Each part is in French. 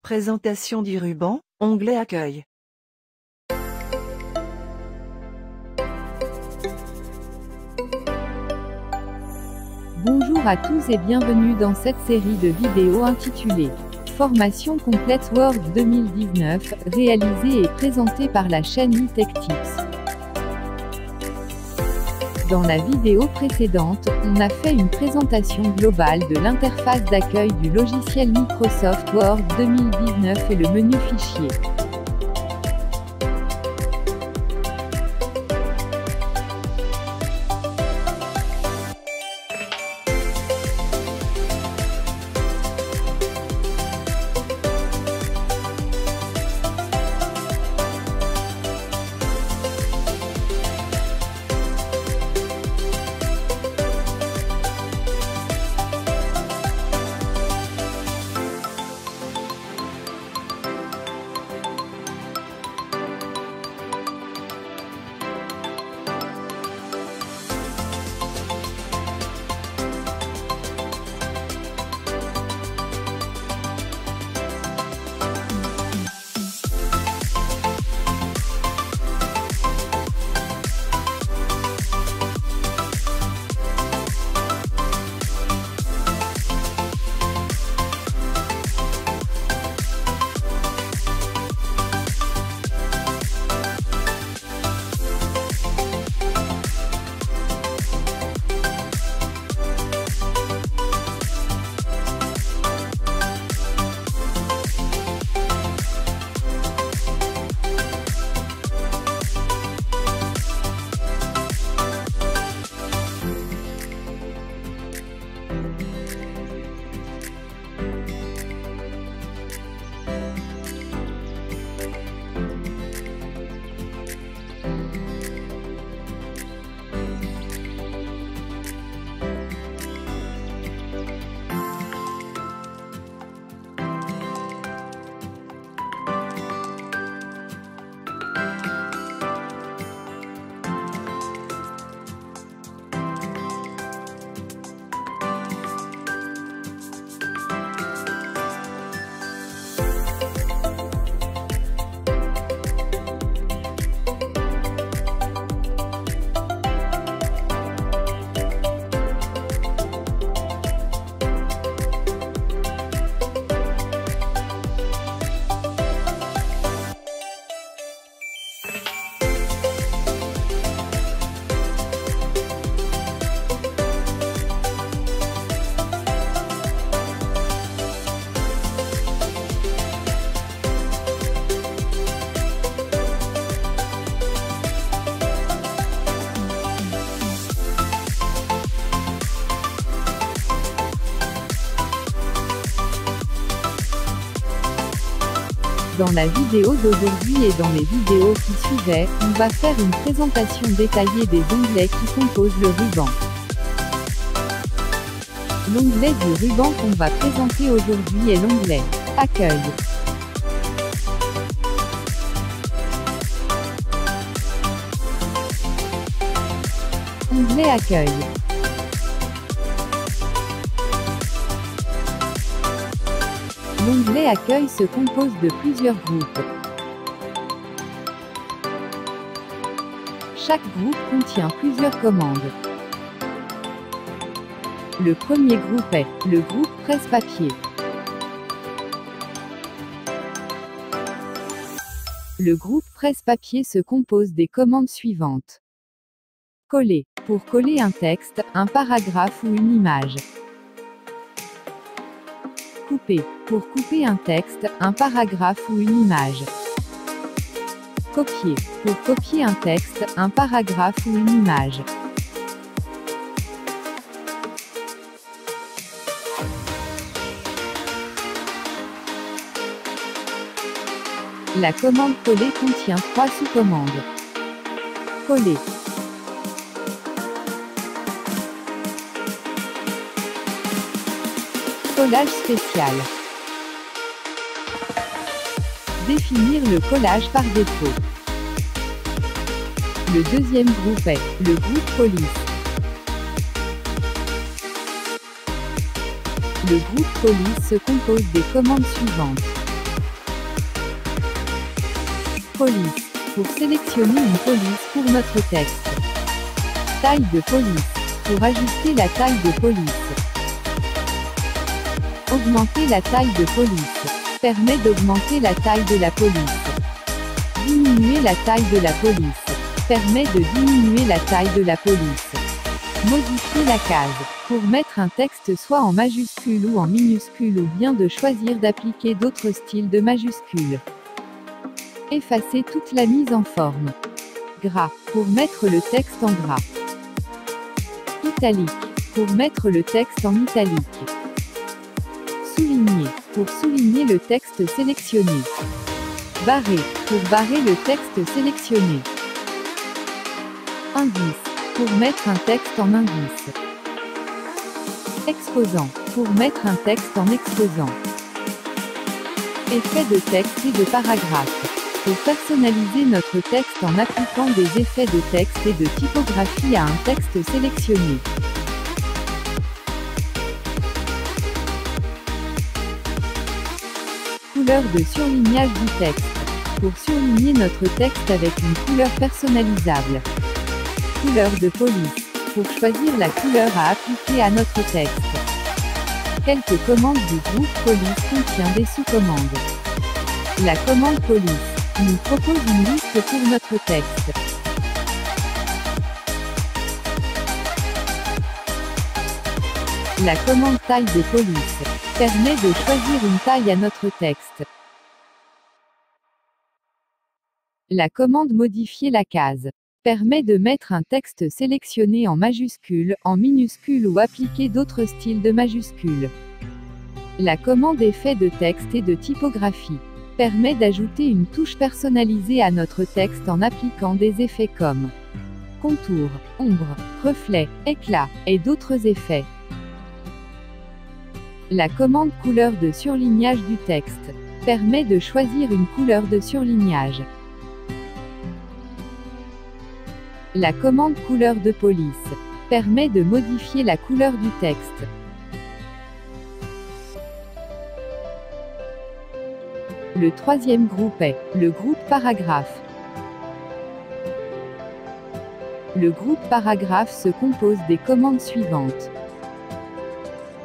Présentation du ruban, onglet Accueil. Bonjour à tous et bienvenue dans cette série de vidéos intitulée Formation complète Word 2019, réalisée et présentée par la chaîne eTechTips. Dans la vidéo précédente, on a fait une présentation globale de l'interface d'accueil du logiciel Microsoft Word 2019 et le menu Fichier. Dans la vidéo d'aujourd'hui et dans les vidéos qui suivaient, on va faire une présentation détaillée des onglets qui composent le ruban. L'onglet du ruban qu'on va présenter aujourd'hui est l'onglet Accueil. Onglet Accueil. L'onglet Accueil se compose de plusieurs groupes. Chaque groupe contient plusieurs commandes. Le premier groupe est le groupe presse-papier. Le groupe presse-papier se compose des commandes suivantes. Coller, pour coller un texte, un paragraphe ou une image. Couper, pour couper un texte, un paragraphe ou une image. Copier, pour copier un texte, un paragraphe ou une image. La commande coller contient 3 sous-commandes. Coller. Collage spécial. Définir le collage par défaut. Le deuxième groupe est le groupe police. Le groupe police se compose des commandes suivantes. Police. Pour sélectionner une police pour notre texte. Taille de police. Pour ajuster la taille de police. Augmenter la taille de police. Permet d'augmenter la taille de la police. Diminuer la taille de la police. Permet de diminuer la taille de la police. Modifier la case. Pour mettre un texte soit en majuscule ou en minuscule ou bien de choisir d'appliquer d'autres styles de majuscules. Effacer toute la mise en forme. Gras. Pour mettre le texte en gras. Italique. Pour mettre le texte en italique. Souligner. Pour souligner le texte sélectionné. Barrer. Pour barrer le texte sélectionné. Indice. Pour mettre un texte en indice. Exposant. Pour mettre un texte en exposant. Effet de texte et de paragraphe. Pour personnaliser notre texte en appliquant des effets de texte et de typographie à un texte sélectionné. Couleur de surlignage du texte. Pour surligner notre texte avec une couleur personnalisable. Couleur de police. Pour choisir la couleur à appliquer à notre texte. Quelques commandes du groupe Police contient des sous-commandes. La commande Police nous propose une liste pour notre texte. La commande Taille de police permet de choisir une taille à notre texte. La commande Modifier la case permet de mettre un texte sélectionné en majuscule, en minuscule ou appliquer d'autres styles de majuscules. La commande Effet de texte et de typographie permet d'ajouter une touche personnalisée à notre texte en appliquant des effets comme contour, ombre, reflet, éclat, et d'autres effets. La commande Couleur de surlignage du texte permet de choisir une couleur de surlignage. La commande Couleur de police permet de modifier la couleur du texte. Le troisième groupe est le groupe paragraphe. Le groupe paragraphe se compose des commandes suivantes.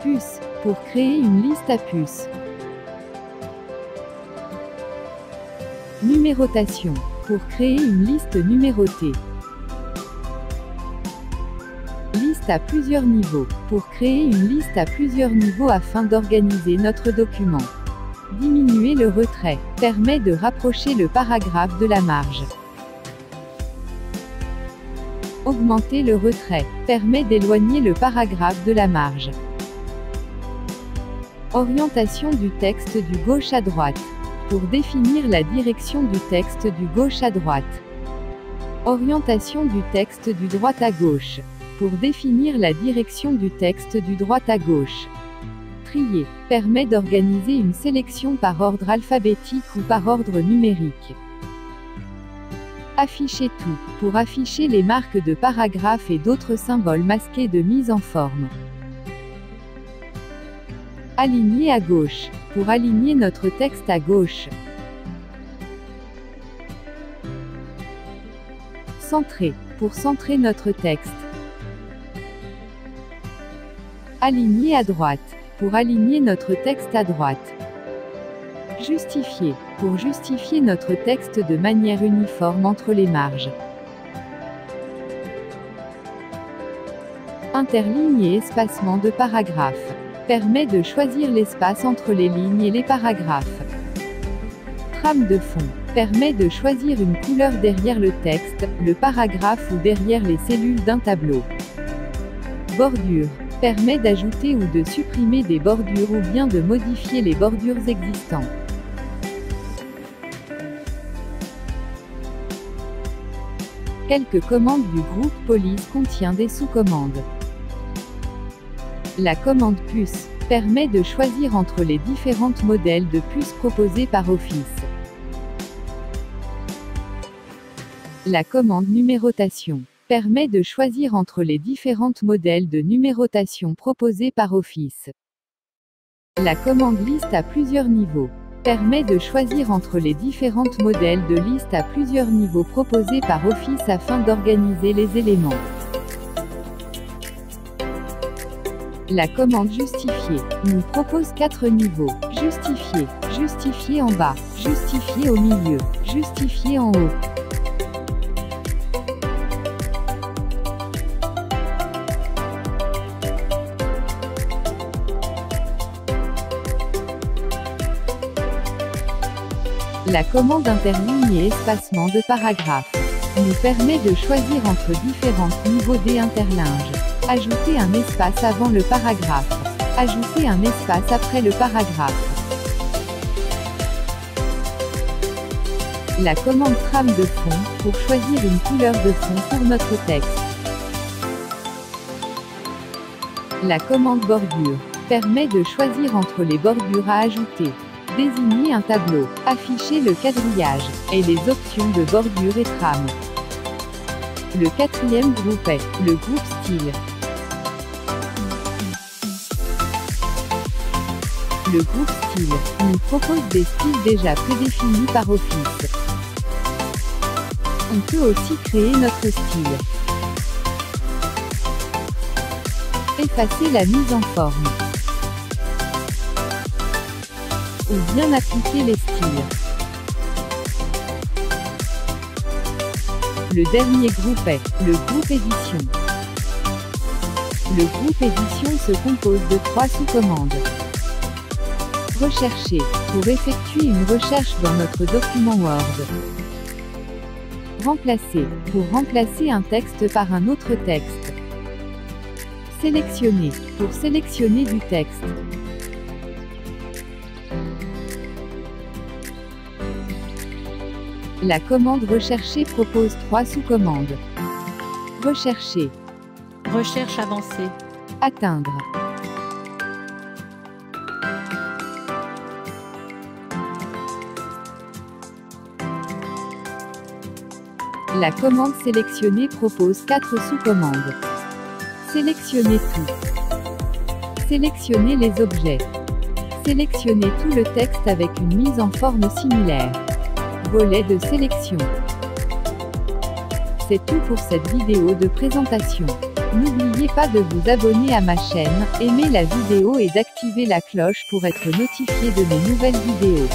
Puce, pour créer une liste à puces. Numérotation, pour créer une liste numérotée. Liste à plusieurs niveaux, pour créer une liste à plusieurs niveaux afin d'organiser notre document. Diminuer le retrait permet de rapprocher le paragraphe de la marge. Augmenter le retrait permet d'éloigner le paragraphe de la marge. Orientation du texte du gauche à droite. Pour définir la direction du texte du gauche à droite. Orientation du texte du droite à gauche. Pour définir la direction du texte du droite à gauche. Trier permet d'organiser une sélection par ordre alphabétique ou par ordre numérique. Afficher tout, pour afficher les marques de paragraphes et d'autres symboles masqués de mise en forme. Aligner à gauche, pour aligner notre texte à gauche. Centrer, pour centrer notre texte. Aligner à droite, pour aligner notre texte à droite. Justifier, pour justifier notre texte de manière uniforme entre les marges. Interligne et espacement de paragraphes permet de choisir l'espace entre les lignes et les paragraphes. Trame de fond permet de choisir une couleur derrière le texte, le paragraphe ou derrière les cellules d'un tableau. Bordure permet d'ajouter ou de supprimer des bordures ou bien de modifier les bordures existantes. Quelques commandes du groupe Police contient des sous-commandes. La commande puce permet de choisir entre les différents modèles de puces proposés par Office. La commande numérotation permet de choisir entre les différents modèles de numérotation proposés par Office. La commande liste à plusieurs niveaux Permet de choisir entre les différentes modèles de liste à plusieurs niveaux proposés par Office afin d'organiser les éléments. La commande Justifier nous propose 4 niveaux. Justifier, justifier en bas, justifier au milieu, justifier en haut. La commande interligne et espacement de paragraphes nous permet de choisir entre différents niveaux d'interlinge. Ajouter un espace avant le paragraphe. Ajouter un espace après le paragraphe. La commande trame de fond, pour choisir une couleur de fond pour notre texte. La commande bordure permet de choisir entre les bordures à ajouter. Désigner un tableau, afficher le quadrillage, et les options de bordure et trame. Le quatrième groupe est le groupe style. Le groupe style nous propose des styles déjà prédéfinis par Office. On peut aussi créer notre style. Effacer la mise en forme. Ou bien appliquer les styles. Le dernier groupe est le groupe édition. Le groupe édition se compose de 3 sous-commandes. Rechercher, pour effectuer une recherche dans notre document Word. Remplacer, pour remplacer un texte par un autre texte. Sélectionner, pour sélectionner du texte. La commande Rechercher propose 3 sous-commandes. Rechercher. Recherche avancée. Atteindre. La commande Sélectionner propose 4 sous-commandes. Sélectionner tout. Sélectionner les objets. Sélectionner tout le texte avec une mise en forme similaire. Volet de sélection. C'est tout pour cette vidéo de présentation. N'oubliez pas de vous abonner à ma chaîne, aimer la vidéo et d'activer la cloche pour être notifié de mes nouvelles vidéos.